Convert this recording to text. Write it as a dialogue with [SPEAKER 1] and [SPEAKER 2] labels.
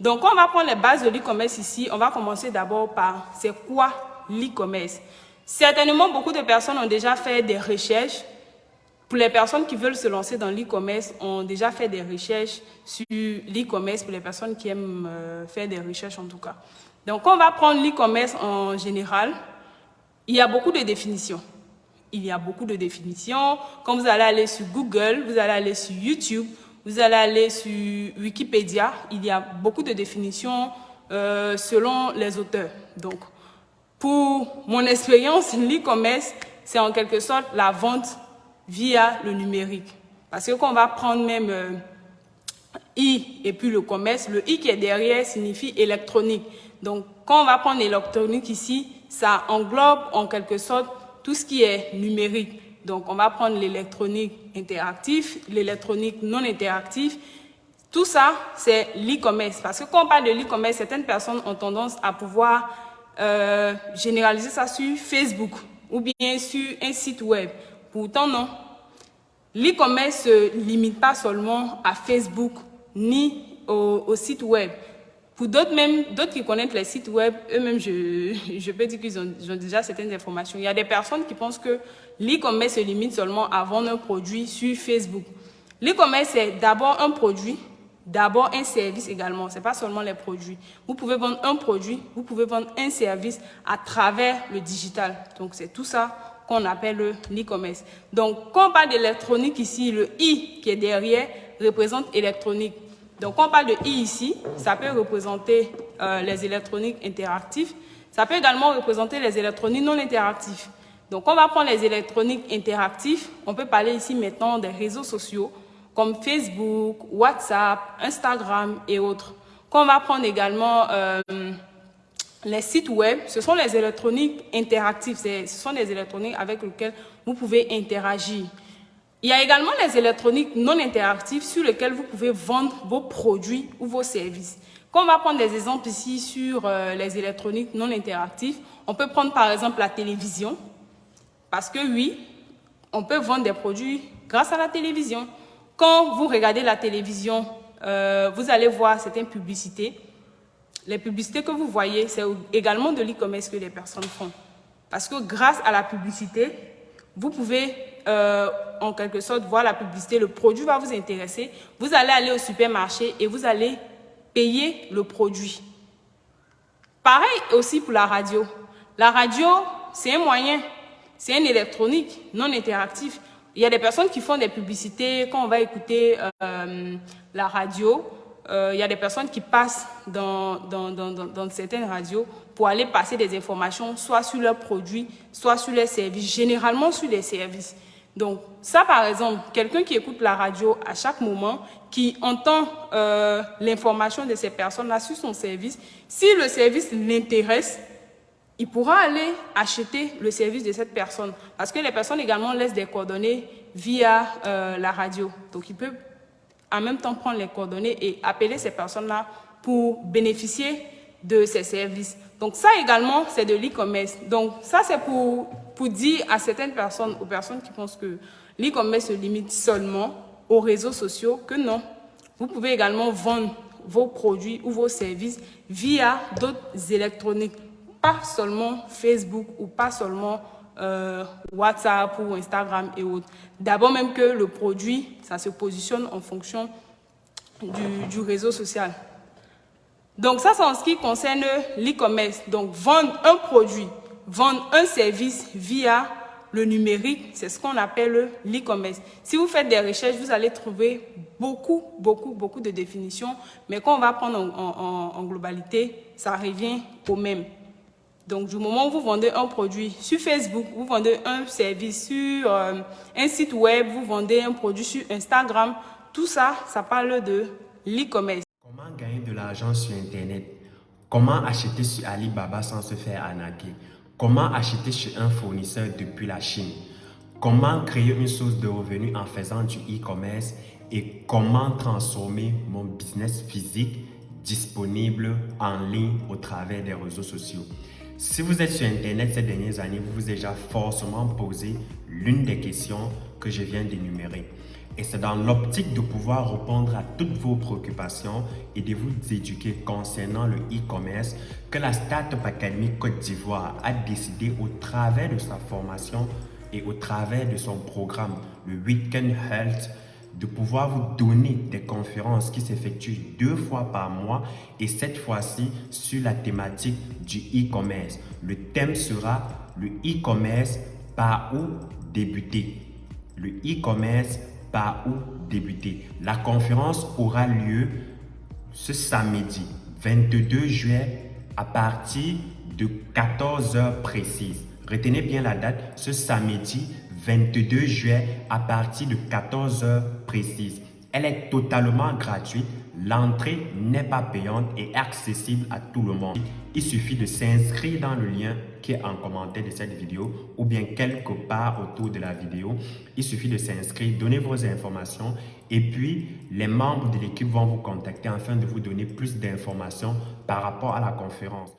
[SPEAKER 1] Donc, quand on va prendre les bases de l'e-commerce ici, on va commencer d'abord par c'est quoi l'e-commerce. Certainement, beaucoup de personnes ont déjà fait des recherches. Pour les personnes qui veulent se lancer dans l'e-commerce, ont déjà fait des recherches sur l'e-commerce, pour les personnes qui aiment faire des recherches en tout cas. Donc, quand on va prendre l'e-commerce en général, il y a beaucoup de définitions. Il y a beaucoup de définitions. Quand vous allez aller sur Google, vous allez aller sur YouTube, vous allez aller sur Wikipédia, il y a beaucoup de définitions selon les auteurs. Donc, pour mon expérience, l'e-commerce, c'est en quelque sorte la vente via le numérique. Parce que quand on va prendre même I et puis le commerce, le I qui est derrière signifie électronique. Donc, quand on va prendre électronique ici, ça englobe en quelque sorte tout ce qui est numérique. Donc, on va prendre l'électronique interactif, l'électronique non interactif. Tout ça, c'est l'e-commerce. Parce que quand on parle de l'e-commerce, certaines personnes ont tendance à pouvoir généraliser ça sur Facebook ou bien sur un site web. Pourtant, non. L'e-commerce ne se limite pas seulement à Facebook ni au site web. Pour d'autres qui connaissent les sites web, eux-mêmes, je peux dire qu'ils ont déjà certaines informations. Il y a des personnes qui pensent que l'e-commerce se limite seulement à vendre un produit sur Facebook. L'e-commerce, c'est d'abord un produit, d'abord un service également. Ce n'est pas seulement les produits. Vous pouvez vendre un produit, vous pouvez vendre un service à travers le digital. Donc, c'est tout ça qu'on appelle l'e-commerce. Donc, quand on parle d'électronique ici, le I qui est derrière représente électronique. Donc, quand on parle de I ici, ça peut représenter les électroniques interactifs. Ça peut également représenter les électroniques non interactifs. Donc, on va prendre les électroniques interactifs. On peut parler ici maintenant des réseaux sociaux comme Facebook, WhatsApp, Instagram et autres. Quand on va prendre également les sites web, ce sont les électroniques interactifs. Ce sont des électroniques avec lesquelles vous pouvez interagir. Il y a également les électroniques non interactives sur lesquelles vous pouvez vendre vos produits ou vos services. Quand on va prendre des exemples ici sur les électroniques non interactives, on peut prendre par exemple la télévision. Parce que oui, on peut vendre des produits grâce à la télévision. Quand vous regardez la télévision, vous allez voir certaines publicités. Les publicités que vous voyez, c'est également de l'e-commerce que les personnes font. Parce que grâce à la publicité, vous pouvez en quelque sorte voir la publicité, le produit va vous intéresser. Vous allez aller au supermarché et vous allez payer le produit. Pareil aussi pour la radio. La radio, c'est un moyen, c'est un électronique non interactif. Il y a des personnes qui font des publicités quand on va écouter la radio. Il y a des personnes qui passent dans certaines radios pour aller passer des informations, soit sur leurs produits, soit sur les services, généralement sur les services. Donc, ça, par exemple, quelqu'un qui écoute la radio à chaque moment, qui entend l'information de ces personnes-là sur son service, si le service l'intéresse, il pourra aller acheter le service de cette personne. Parce que les personnes également laissent des coordonnées via la radio. Donc, il peut en même temps prendre les coordonnées et appeler ces personnes-là pour bénéficier de ces services. Donc, ça également, c'est de l'e-commerce. Donc, ça, c'est pour dire à certaines personnes, aux personnes qui pensent que l'e-commerce se limite seulement aux réseaux sociaux, que non. Vous pouvez également vendre vos produits ou vos services via d'autres électroniques. Pas seulement Facebook ou pas seulement WhatsApp ou Instagram et autres. D'abord même que le produit, ça se positionne en fonction du réseau social. Donc ça, c'est en ce qui concerne l'e-commerce. Donc vendre un produit, vendre un service via le numérique, c'est ce qu'on appelle l'e-commerce. Si vous faites des recherches, vous allez trouver beaucoup de définitions. Mais quand on va prendre en globalité, ça revient au même. Donc, du moment où vous vendez un produit sur Facebook, vous vendez un service sur un site web, vous vendez un produit sur Instagram, tout ça, ça parle de l'e-commerce.
[SPEAKER 2] Comment gagner de l'argent sur Internet? Comment acheter sur Alibaba sans se faire arnaquer? Comment acheter chez un fournisseur depuis la Chine? Comment créer une source de revenus en faisant du e-commerce? Et comment transformer mon business physique disponible en ligne au travers des réseaux sociaux? Si vous êtes sur Internet ces dernières années, vous vous êtes déjà forcément posé l'une des questions que je viens d'énumérer. Et c'est dans l'optique de pouvoir répondre à toutes vos préoccupations et de vous éduquer concernant le e-commerce que la Startup Academy Côte d'Ivoire a décidé au travers de sa formation et au travers de son programme, le Weekend Health, de pouvoir vous donner des conférences qui s'effectuent 2 fois par mois et cette fois-ci sur la thématique du e-commerce. Le thème sera le e-commerce, par où débuter. Le e-commerce, par où débuter. La conférence aura lieu ce samedi 22 juillet à partir de 14 heures précises. Retenez bien la date, ce samedi 22 juillet à partir de 14 heures précises. Elle est totalement gratuite, l'entrée n'est pas payante et accessible à tout le monde. Il suffit de s'inscrire dans le lien qui est en commentaire de cette vidéo ou bien quelque part autour de la vidéo. Il suffit de s'inscrire, donner vos informations et puis les membres de l'équipe vont vous contacter afin de vous donner plus d'informations par rapport à la conférence.